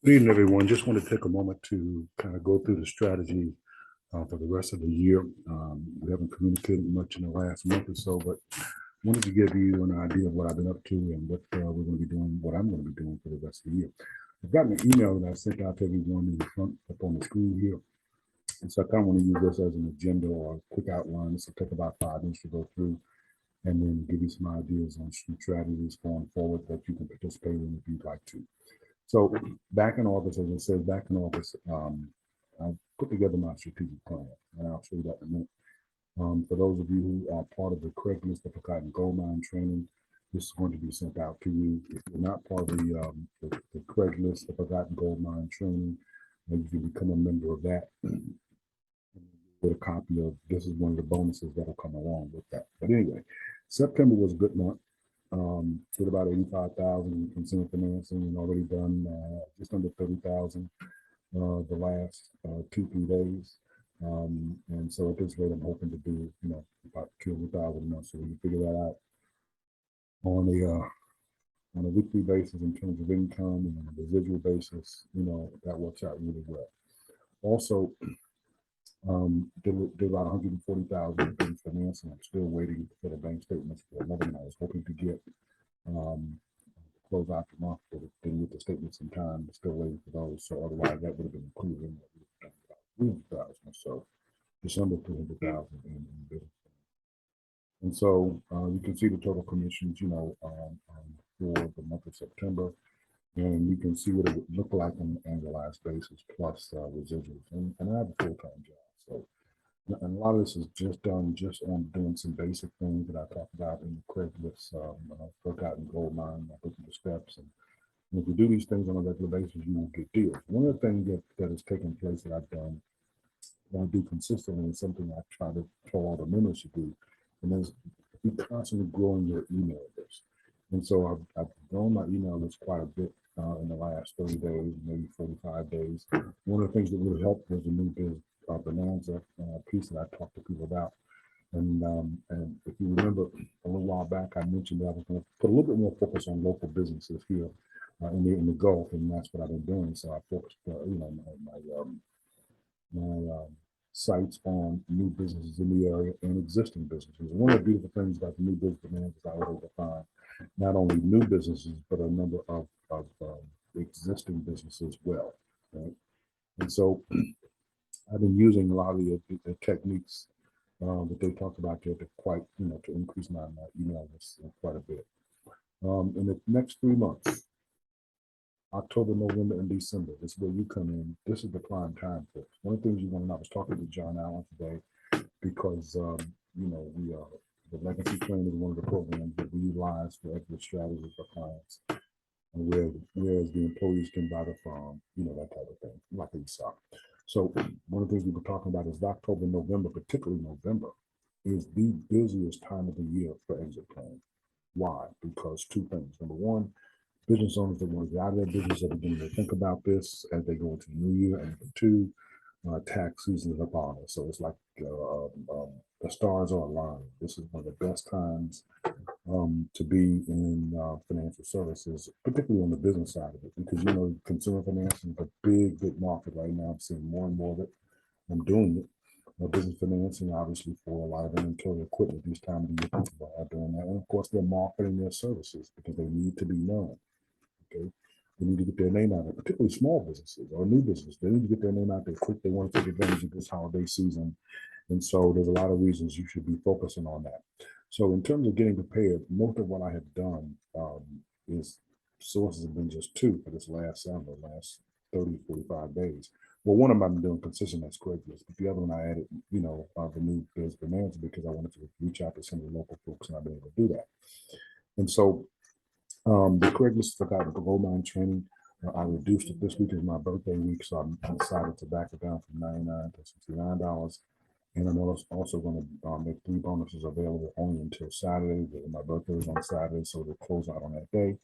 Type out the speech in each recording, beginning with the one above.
Good evening, everyone. Just want to take a moment to kind of go through the strategy for the rest of the year. We haven't communicated much in the last month or so, but wanted to give you an idea of what I've been up to and what we're going to be doing, what I'm going to be doing for the rest of the year. I've gotten an email that I sent out to everyone in the front up on the screen here. And so I kind of want to use this as an agenda or a quick outline. This will take about 5 minutes to go through and then give you some ideas on some strategies going forward that you can participate in if you'd like to. So back in August, as it says, back in August, I put together my strategic plan, and I'll show you that in a minute. For those of you who are part of the Craigslist the Forgotten Goldmine training, this is going to be sent out to you. If you're not part of the Craigslist the Forgotten Goldmine training, you can become a member of that. Get a copy of this is one of the bonuses that'll come along with that. But anyway, September was a good month. Did about 85,000 in consumer financing and already done just under 30,000 the last 2, 3 days. And so at this rate, I'm hoping to do, about 200,000 a month. So when you figure that out on a weekly basis in terms of income and on a residual basis, that works out really well. Also, did about 140,000 in financing. I'm still waiting for the bank statements for another one I was hoping to get. Close out the month, but didn't get the statements in time. We're still waiting for those. So otherwise, that would have been included in that. 300,000 or so, just under 300,000 in business. And so you can see the total commissions, for the month of September, and you can see what it would look like on an annualized basis plus residuals. And I have a full-time job, so and a lot of this is just done just on doing some basic things that I talked about in the Craigslist, Forgotten Goldmine, I put the steps. And if you do these things on a regular basis, you will get deals. One of the things that has taken place that I've done, that I do consistently, and something I try to tell all the members to do, and is be constantly growing your email list. And so I've grown my email list quite a bit in the last 30 days, maybe 45 days. One of the things that really helped was the new biz bonanza piece that I talked to people about. And if you remember a little while back, I mentioned that I was going to put a little bit more focus on local businesses here in the Gulf, and that's what I've been doing. So I focused, my sites on new businesses in the area and existing businesses. One of the beautiful things about the new business demand is I was able to find not only new businesses, but a number of existing businesses as well. Right? And so I've been using a lot of the techniques that they talked about there to to increase my email list quite a bit. In the next 3 months, October, November, and December, this is where you come in. This is the prime time for it. One of the things you want to know, I was talking to John Allen today because, we are the legacy training is one of the programs that we utilize for exit strategies for clients. And whereas the employees can buy the farm, that type of thing, like a saw. So one of the things we were talking about is October, November, particularly November, is the busiest time of the year for exit planning. Why? Because two things. Number one, business owners that want to get out of their business are beginning to think about this as they go into the new year. And number two, tax season is upon us. So it's like the stars are aligned. This is one of the best times to be in financial services, particularly on the business side of it, because consumer financing is a big, big market right now. I'm seeing more and more of it. I'm doing it. Business financing, obviously, for a lot of inventory equipment this time of the year, people are doing that. And of course, they're marketing their services because they need to be known. Okay. They need to get their name out there, particularly small businesses or new businesses. They need to get their name out there quick. They want to take advantage of this holiday season. And so there's a lot of reasons you should be focusing on that. So in terms of getting prepared, most of what I have done is sources have been just two for this last 30, 45 days. Well, one of them I've been doing consistent as Craigslist, but the other one I added, the new biz bonanza because I wanted to reach out to some of the local folks and I've been able to do that. And so the Craigslist Forgotten Goldmine training, I reduced it. This week is my birthday week, so I decided to back it down from $99 to $69. And I'm also going to make 3 bonuses available only until Saturday. My birthday is on Saturday, so they'll close out on that day.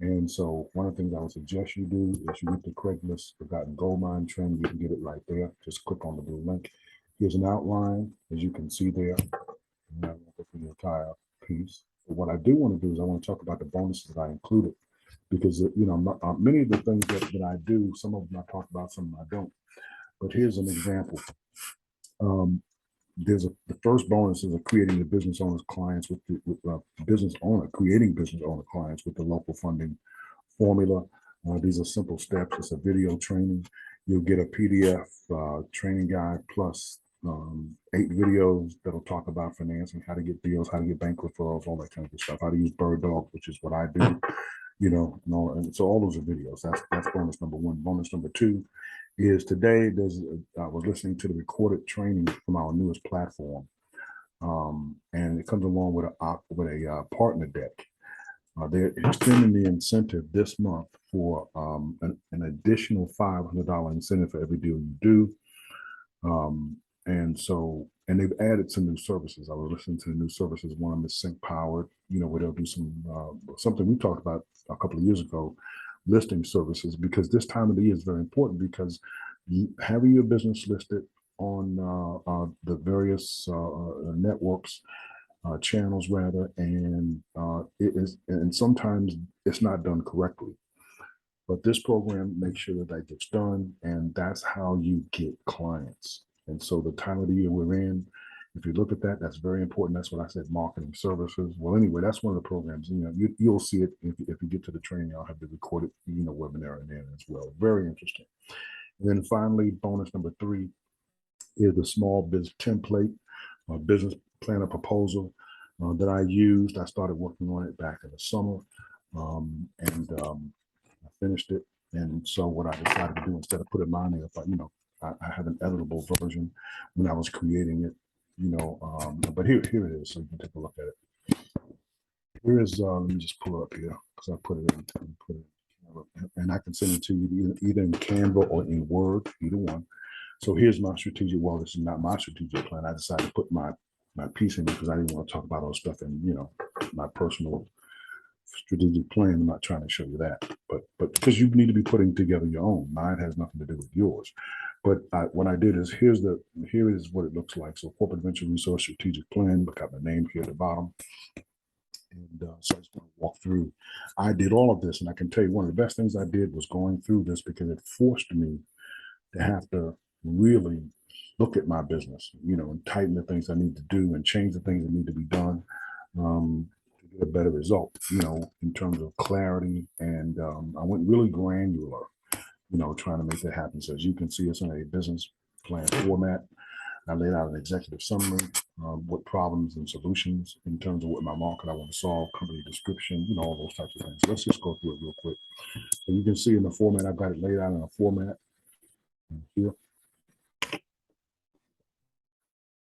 And so one of the things I would suggest you do is you get the Craigslist Forgotten Goldmine training. You can get it right there. Just click on the blue link. Here's an outline, as you can see there. And I'm going to go through the entire piece. But what I do want to do is I want to talk about the bonuses that I included because many of the things that I do, some of them I talk about, some of them I don't. But here's an example. The first bonus is creating the business owner's clients with business owner creating business owner clients with the local funding formula. These are simple steps. It's a video training. You'll get a PDF training guide plus 8 videos that'll talk about financing, how to get deals, how to get bank referrals, all that kind of stuff, how to use Bird Dog, which is what I do, and so all those are videos. That's bonus number one. Bonus number two is today I was listening to the recorded training from our newest platform, and it comes along with a partner deck. They're extending the incentive this month for an additional $500 incentive for every deal you do. And they've added some new services. I was listening to the new services. One of them is Sync Powered, where they'll do something we talked about a couple of years ago, listing services, because this time of the year is very important, because having your business listed on the various networks, channels rather, and sometimes it's not done correctly. But this program makes sure that gets done, and that's how you get clients. And so the time of the year we're in, if you look at that, that's very important. That's what I said, marketing services. Well, anyway, that's one of the programs. You'll see it if you get to the training. I'll have the recorded webinar in there as well. Very interesting. And then finally, bonus number 3 is the small business template, business planner proposal that I used. I started working on it back in the summer, and I finished it. And so what I decided to do, instead of putting mine up, I have an editable version when I was creating it, but here it is, so you can take a look at it. Here is, let me just pull it up here, because I put it in, and I can send it to you either in Canva or in Word, either one. So here's my strategic. Well, this is not my strategic plan. I decided to put my piece in it because I didn't want to talk about all stuff in, my personal strategic plan. I'm not trying to show you that, but because you need to be putting together your own. Mine has nothing to do with yours. But what I did is here is what it looks like. So corporate venture resource strategic plan. Look at my name here at the bottom. And so I just want to walk through. I did all of this, and I can tell you one of the best things I did was going through this, because it forced me to have to really look at my business, and tighten the things I need to do and change the things that need to be done to get a better result, in terms of clarity. And I went really granular, trying to make that happen. So as you can see, it's in a business plan format. I laid out an executive summary, what problems and solutions in terms of what my market I want to solve, company description, all those types of things. So let's just go through it real quick. So you can see in the format, I've got it laid out in a format here.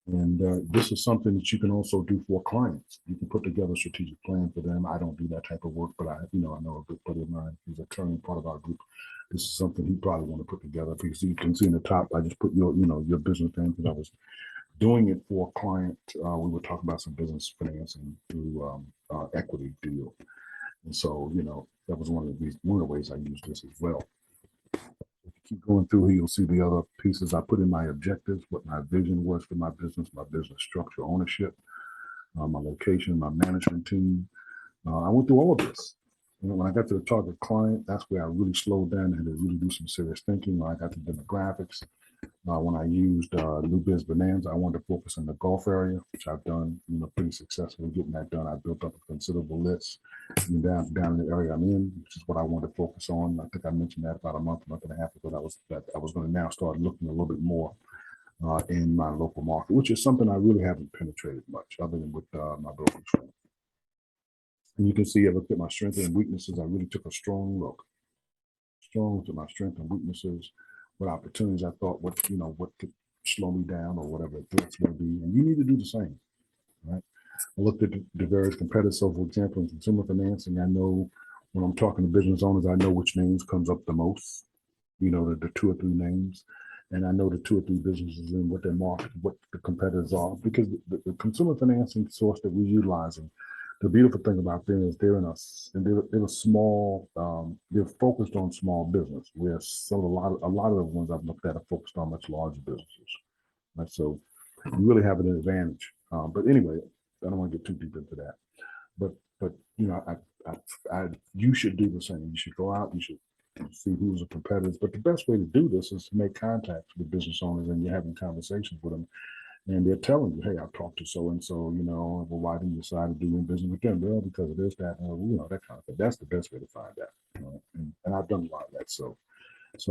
And this is something that you can also do for clients. You can put together a strategic plan for them. I don't do that type of work, but I know a good buddy of mine who's a current part of our group. This is something he probably want to put together, because you can see in the top, I just put your business plan, because I was doing it for a client. We were talking about some business financing through equity deal. And so, that was one of the ways I used this as well. Keep going through here, you'll see the other pieces. I put in my objectives, what my vision was for my business structure, ownership, my location, my management team. I went through all of this. When I got to the target client, that's where I really slowed down and had to really do some serious thinking. When I got to demographics, when I used New Biz Bonanza, I wanted to focus on the Gulf area, which I've done, pretty successfully getting that done. I built up a considerable list down in the area I'm in, which is what I wanted to focus on. I think I mentioned that about a month and a half ago. That I was going to now start looking a little bit more in my local market, which is something I really haven't penetrated much, other than with my brokerage firm. And you can see I looked at my strengths and weaknesses. I really took a strong look to my strengths and weaknesses, what opportunities I thought what could slow me down, or whatever the threats may be. And you need to do the same, right? I looked at the various competitors. So for example, in consumer financing, I know when I'm talking to business owners, I know which names comes up the most, the 2 or 3 names. And I know the 2 or 3 businesses and what their market, what the competitors are, because the consumer financing source that we're utilizing, the beautiful thing about them is they're a small, they're focused on small business, where a lot of the ones I've looked at are focused on much larger businesses. Right? So you really have an advantage. But anyway, I don't want to get too deep into that. But you should do the same. You should go out. You should see who's the competitors. But the best way to do this is to make contact with business owners, and you're having conversations with them, and they're telling you, "Hey, I've talked to so and so. Well, why did you decide to do business with them? Well, because of this, that, and that kind of thing." That's the best way to find out. And I've done a lot of that. So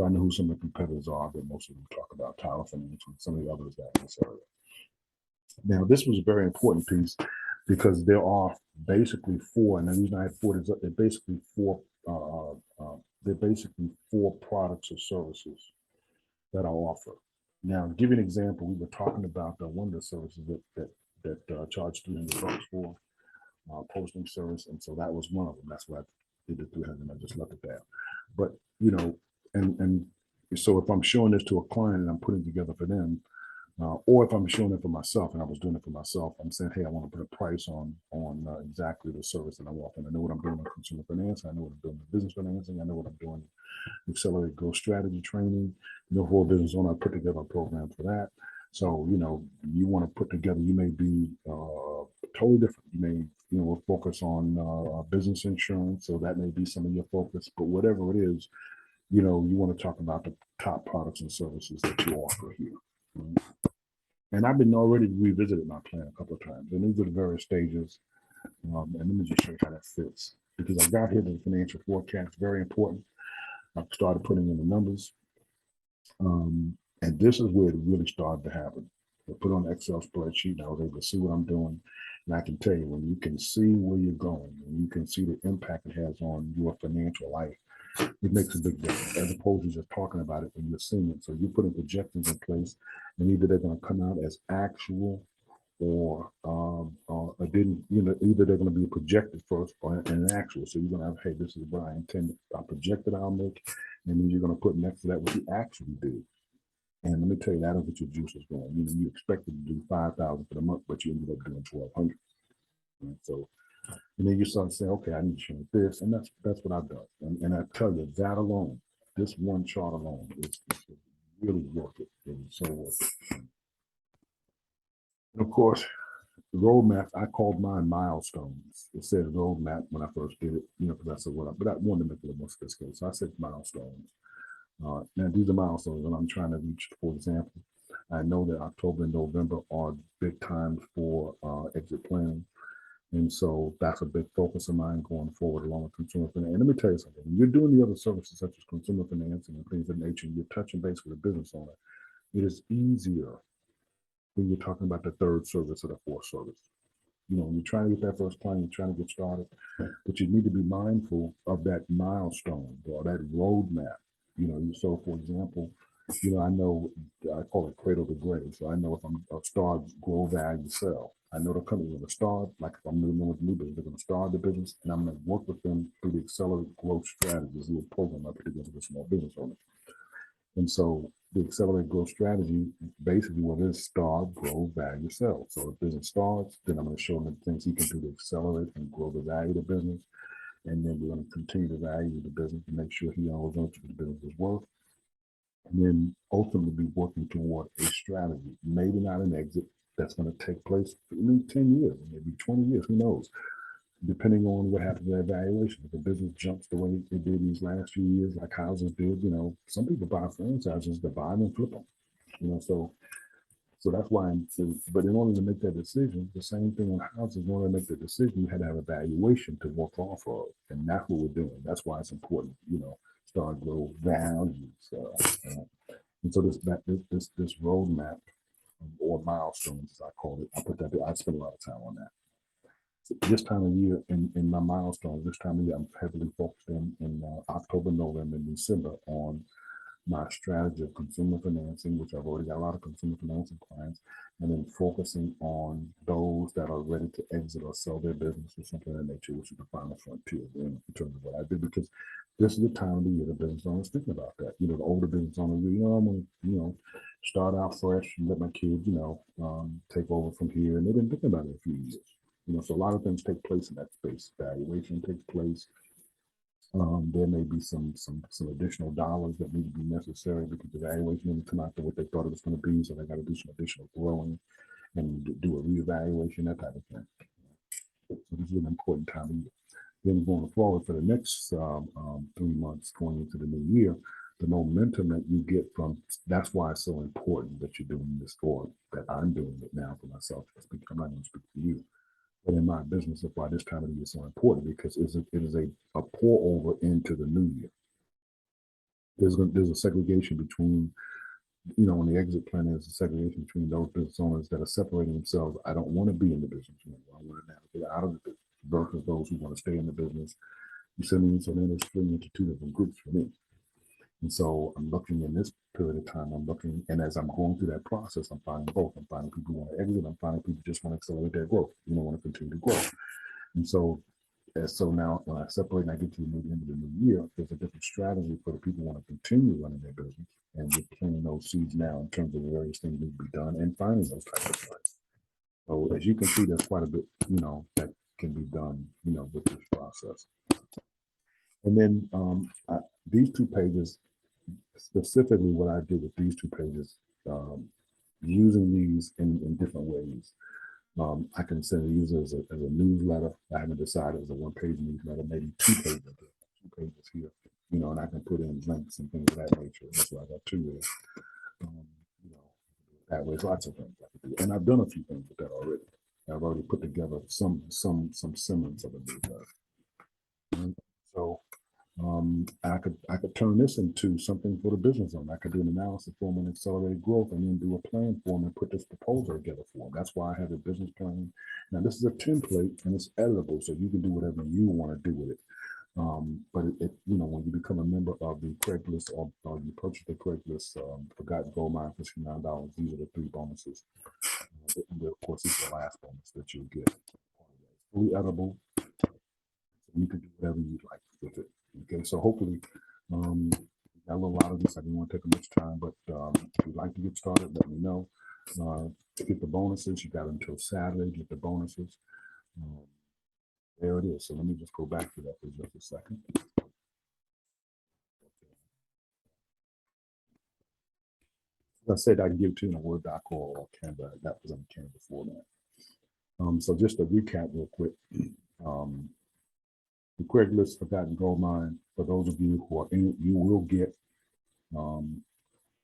I know who some of the competitors are that most of them talk about, Tower Financial and some of the others that in this area. Now, this was a very important piece because there are basically four, and the reason I had four is they're basically four products or services that I offer. Now, to give you an example, we were talking about one of the services that charged $300 for posting service, and so that was one of them. That's why I did the 300. I just left it there. But and so if I'm showing this to a client and I'm putting together for them, or if I'm showing it for myself and I was doing it for myself, I'm saying, hey, I want to put a price on exactly the service that I'm offering. I know what I'm doing in consumer finance. I know what I'm doing in business financing. I know what I'm doing in accelerated growth strategy training. For a business owner, I put together a program for that. So, you want to put together, you may be totally different. You may, focus on business insurance. So that may be some of your focus, but whatever it is, you want to talk about the top products and services that you offer here. Right? And I've been already revisited my plan a couple of times, and these are the various stages. And let me just show you how that fits, because I got here to the financial forecast, very important. I started putting in the numbers, and this is where it really started to happen. I put on an Excel spreadsheet, and I was able to see what I'm doing. And I can tell you, when you can see where you're going, and you can see the impact it has on your financial life, it makes a big difference, as opposed to just talking about it when you're seeing it. So you're putting projections in place, and either they're going to come out as actual or didn't, either they're going to be projected first or an actual. So you're going to have, hey, this is what I intended, I projected I'll make, and then you're going to put next to that what you actually do. And let me tell you, that is what your juice is going. You expected to do 5,000 for the month, but you ended up doing 1,200. And so, and then you start saying, okay, I need to change this, and that's what I've done. And I tell you, that alone, this one chart alone, is really worth it. It's so worth it. And of course, the roadmap, I called mine milestones. It said roadmap when I first did it, because I said but I wanted to make it a little more sophisticated. So I said milestones. Now these are milestones that I'm trying to reach. For example, I know that October and November are big times for exit planning. And so that's a big focus of mine going forward, along with consumer finance. And let me tell you something, when you're doing the other services such as consumer financing and things of that nature, and you're touching base with a business owner, it is easier when you're talking about the third service or the fourth service. When you're trying to get that first client, you're trying to get started, but you need to be mindful of that milestone or that roadmap. So for example, I know I call it cradle to grave. So I know if I'm a start, grow, value, sell. I know the company going to start, like if I'm moving with new business, they're going to start the business, and I'm going to work with them through the accelerated growth strategies, the program I put together with small business owners. And so the accelerated growth strategy basically what it is: start, grow, value, sell. So if business starts, then I'm going to show them the things he can do to accelerate and grow the value of the business. And then we're going to continue to value the business and make sure he always knows what the business is worth. And then ultimately be working toward a strategy, maybe not an exit that's going to take place for 10 years, maybe 20 years, who knows? Depending on what happens to their valuation. If the business jumps the way it did these last few years, like houses did, some people buy franchises to buy them and flip them, so that's why but in order to make that decision, the same thing on houses, in order to make the decision, you had to have a valuation to work off of. And that's what we're doing. That's why it's important, start, grow, values. And so this roadmap or milestones, as I call it, I spend a lot of time on that. This time of year in my milestones, this time of year, I'm heavily focused in October, November, and December on my strategy of consumer financing, which I've already got a lot of consumer financing clients, and then focusing on those that are ready to exit or sell their business or something of that nature, which is the final frontier in terms of what I do, because this is the time of the year the business owner is thinking about that. The older business owner, I'm going to, start out fresh and let my kids, take over from here. And they've been thinking about it a few years. So a lot of things take place in that space. Valuation takes place. There may be some additional dollars that need to be necessary because the valuation didn't come out to what they thought it was going to be. So they got to do some additional growing and do a reevaluation, that type of thing. So this is an important time of year. Then going forward for the next 3 months going into the new year, the momentum that you get from, that's why it's so important that you're doing this for, that I'm doing it now for myself. I'm not going to speak for you, but in my business, that's why this time of the year is so important, because it is a pour over into the new year. There's a segregation between, when the exit plan is a segregation between those business owners that are separating themselves. I don't want to be in the business anymore. I want to now get out of the business, versus those who want to stay in the business. You see me? So then it's split into two different groups for me. And so I'm looking in this period of time, and as I'm going through that process, I'm finding both. I'm finding people who want to exit. I'm finding people who just want to accelerate their growth, want to continue to grow. And so now when I separate and I get to the end of the new year, there's a different strategy for the people who want to continue running their business, and we're planting those seeds now in terms of the various things that need to be done and finding those types of plans. So as you can see, there's quite a bit, that can be done, with this process. And then these two pages, specifically what I did with these two pages, using these in different ways. I can send it use as a newsletter. I haven't decided as a one-page newsletter, maybe 2 pages, 2 pages here, and I can put in links and things of that nature. That's why I got 2 there. That way, lots of things I can do, and I've done a few things with that already. I've already put together some semblance of a newsletter. And so I could turn this into something for the business owner. I could do an analysis for them and accelerated growth, and then do a plan for them and put this proposal together for them. That's why I have a business plan. Now this is a template and it's editable, so you can do whatever you want to do with it. But when you become a member of the Craigslist, or you purchase the Craigslist Forgotten Goldmine for $69, these are the 3 bonuses. And of course, it's the last bonus that you'll get. Fully editable. You can do whatever you'd like with it. Okay, so hopefully, got a little out of this. I didn't want to take much time, but if you'd like to get started, let me know. To get the bonuses, you got until Saturday to get the bonuses. There it is. So let me just go back to that for just a second. As I said, I can give it to you in a Word doc or Canva. That was on Canva before that. So just to recap real quick. The Craigslist Forgotten Goldmine, for those of you who are in it, you will get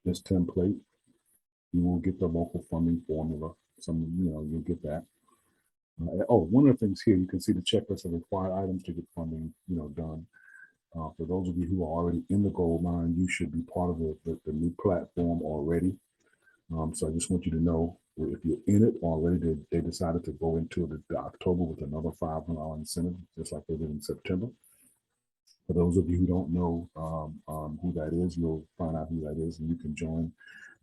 this template. You will get the local funding formula. You'll get that. One of the things here, you can see the checklist of required items to get funding, done. For those of you who are already in the Goldmine, you should be part of the new platform already. So I just want you to know, if you're in it already, they decided to go into the October with another $500 incentive, just like they did in September. For those of you who don't know who that is, you'll find out who that is, and you can join.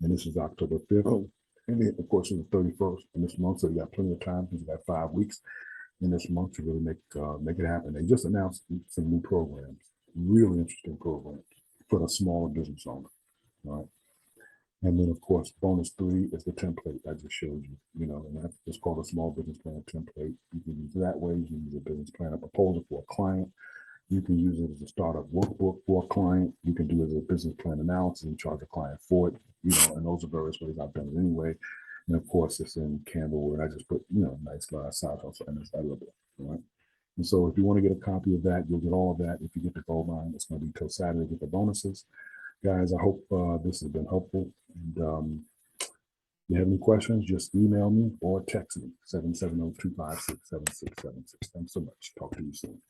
And this is October 5th. And then, of course, it's the 31st in this month, so you got plenty of time, because you got 5 weeks in this month to really make it happen. They just announced some new programs, really interesting programs for the smaller business owner, right? And then, of course, bonus 3 is the template I just showed you, and that's just called a small business plan template. You can use it that way. You can use a business plan, a proposal for a client. You can use it as a startup workbook for a client. You can do it as a business plan analysis and charge a client for it, and those are various ways I've done it anyway. And of course, it's in Canva, where I just put, nice side hustle, and it's editable, right? And so if you want to get a copy of that, you'll get all of that. If you get the Goldmine, it's going to be till Saturday to get the bonuses. Guys, I hope this has been helpful. And if you have any questions, just email me or text me, 770-256-7676. Thanks so much. Talk to you soon.